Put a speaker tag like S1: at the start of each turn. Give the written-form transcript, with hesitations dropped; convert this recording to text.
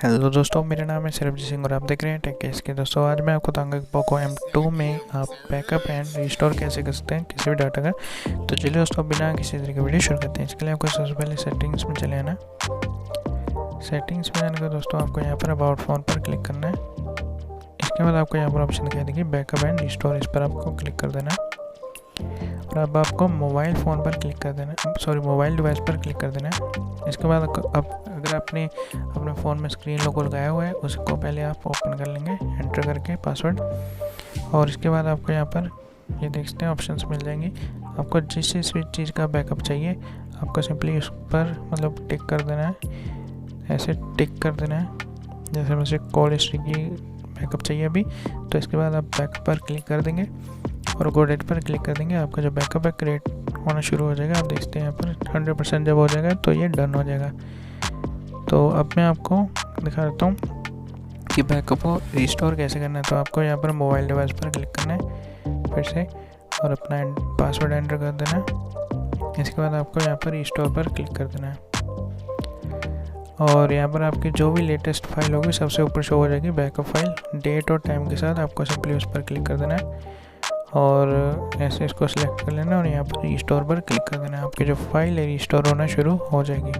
S1: Hello दोस्तों, मेरा नाम है सरबजीत सिंह और आप देख रहे हैं टेक केस के। दोस्तों आज मैं आपको बताऊंगा कि पोको M2 में आप बैकअप एंड रिस्टोर कैसे कर सकते हैं किसी भी डाटा का। तो चलिए दोस्तों, बिना किसी तरह की वीडियो शुरू करते हैं। इसके लिए आपको सबसे पहले सेटिंग्स में चले आना। सेटिंग्स में जाने का दोस्तों आपको यहाँ पर अबाउट फ़ोन पर क्लिक करना है। इसके बाद आपको यहाँ पर ऑप्शन दिखाई देगी बैकअप एंड रिस्टोर, इस पर आपको क्लिक कर देना है। और अब आपको मोबाइल फ़ोन पर क्लिक कर देना है, मोबाइल डिवाइस पर क्लिक कर देना है। इसके बाद अब अगर आपने अपने फ़ोन में स्क्रीन लोगो लगाया हुआ है उसको पहले आप ओपन कर लेंगे एंटर करके पासवर्ड। और इसके बाद आपको यहाँ पर ये देखते हैं ऑप्शंस मिल जाएंगी। आपको जिस चीज़ का बैकअप चाहिए आपको सिंपली उस पर टिक कर देना है, ऐसे टिक कर देना है। जैसे मुझे कॉल हिस्ट्री की बैकअप चाहिए अभी, तो इसके बाद आप बैकअप पर क्लिक कर देंगे और गो डेट पर क्लिक कर देंगे। आपका जो बैकअप है क्रिएट होना शुरू हो जाएगा। आप देखते हैं यहाँ पर 100% जब हो जाएगा तो ये डन हो जाएगा। तो अब मैं आपको दिखा देता हूँ कि बैकअप को रिस्टोर कैसे करना है। तो आपको यहाँ पर मोबाइल डिवाइस पर क्लिक करना है फिर से और अपना पासवर्ड एंटर कर देना है। इसके बाद आपको यहाँ पर रिस्टोर पर क्लिक कर देना है और यहाँ पर आपकी जो भी लेटेस्ट फाइल होगी सबसे ऊपर शो हो जाएगी बैकअप फाइल, डेट और टाइम के साथ। आपको सिंपली उस पर क्लिक कर देना है और ऐसे इसको सिलेक्ट कर लेना और यहाँ पर रिस्टोर पर क्लिक कर देना है। आपकी जो फाइल है रिस्टोर होना शुरू हो जाएगी।